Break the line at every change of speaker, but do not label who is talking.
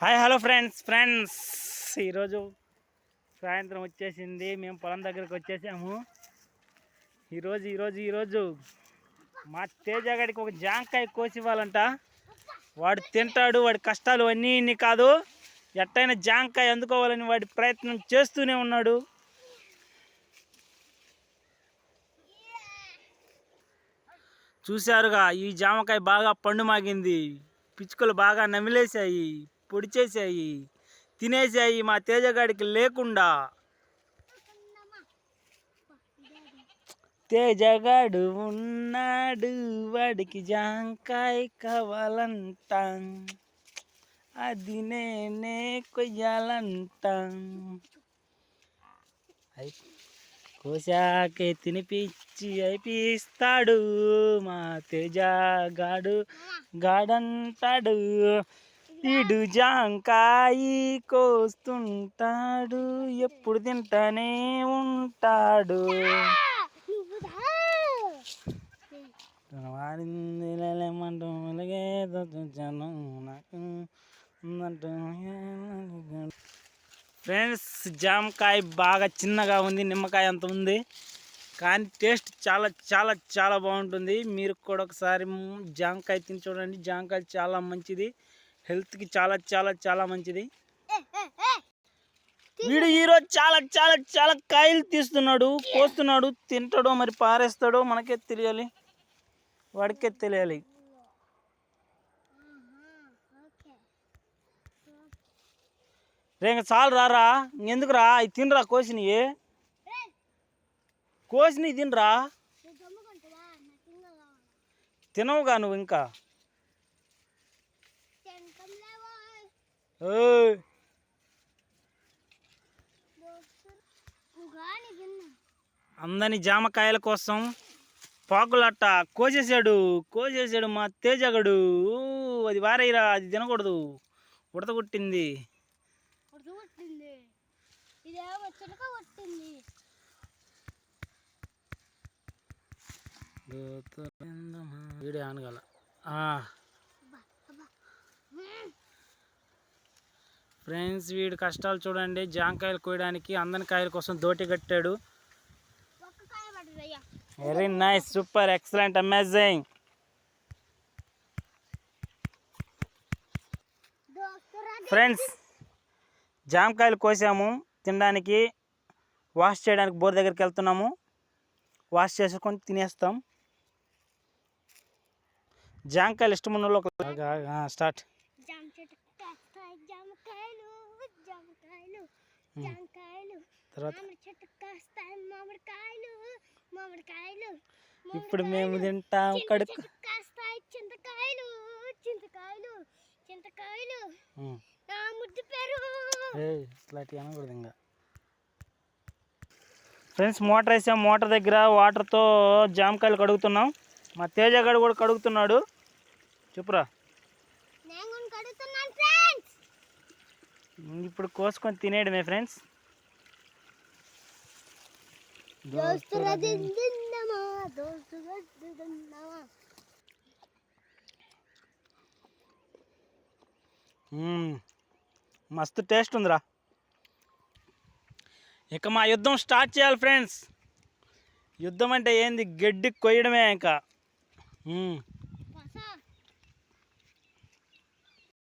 Hi hello friends ఈరోజు సాయంత్రం వచ్చేసింది. మేము పొలం దగ్గరికి వచ్చేసాము. ఈరోజు మా తేజగాడికి ఒక జాంకాయ కోసి ఇవ్వాలంట. వాడు తింటాడు. వాడి కష్టాలు అన్నీ ఇన్ని కాదు, ఎట్టయినా జాంకాయ అందుకోవాలని వాడి ప్రయత్నం చేస్తూనే ఉన్నాడు. చూశారుగా, ఈ జామకాయ బాగా పండు మాగింది. పిచ్చుకలు బాగా నమిలేశాయి, పొడి చేశాయి, తినేసాయి మా తేజగాడికి లేకుండా. తేజగాడు ఉన్నాడు, వాడికి జాంకాయ కావాలంట, అది నేనే కొయ్యాలంట. కోశాకే తినిపించి అయిపిస్తాడు మా తేజగాడు. గాడంటాడు ఈడు జాంకాయి కోస్తుంటాడు, ఎప్పుడు తింటానే ఉంటాడు. ఫ్రెండ్స్, జామకాయ బాగా చిన్నగా ఉంది, నిమ్మకాయ అంత ఉంది, కానీ టేస్ట్ చాలా చాలా చాలా బాగుంటుంది. మీరు కూడా ఒకసారి జామకాయ తిని చూడండి. జామకాయ చాలా మంచిది, హెల్త్కి చాలా చాలా చాలా మంచిది. వీడు ఈరోజు చాలా చాలా చాలా కాయలు తీస్తున్నాడు, కోస్తున్నాడు, తింటాడో మరి పారేస్తాడో మనకే తెలియాలి, వాడికే తెలియాలి. రేంగ చాలు రారా, ఇంకెందుకు రా, అవి తినరా, కోసినవి తినరా. తినవుగా నువ్వు ఇంకా. అందని జామకాయల కోసం పాకులట్ట కోసేసాడు మా తేజగడు. అది వారైరా, అది తినకూడదు, ఉడతగొట్టింది. వీడియో అనగల. ఫ్రెండ్స్, వీడి కష్టాలు చూడండి. జాంకాయలు కోయడానికి అందని కాయల కోసం దోటి కట్టాడు. Very nice, super, excellent, amazing. Friends, జామకాయలు కోసాము, తినడానికి వాష్ చేయడానికి బోర్ దగ్గరికి వెళ్తున్నాము. వాష్ చేసుకొని తినేస్తాం. జామకాయలు ఇష్టం ఉన్న వాళ్ళు స్టార్ట్. తర్వాత ఇప్పుడు మేము తింటాం కడుపు. అనకూడదు. ఫ్రెండ్స్, మోటార్ వేసాం. మోటార్ దగ్గర వాటర్తో జామకాయలు కడుగుతున్నాం. మా తేజగాడు కూడా కడుగుతున్నాడు. చెప్పురా. ఇప్పుడు కోసుకొని తినేయడమే ఫ్రెండ్స్. మస్తు టేస్ట్ ఉందిరా. ఇక మా యుద్ధం స్టార్ట్ చేయాలి ఫ్రెండ్స్. యుద్ధం అంటే ఏంది, గడ్డి కొయ్యడమే ఇంకా.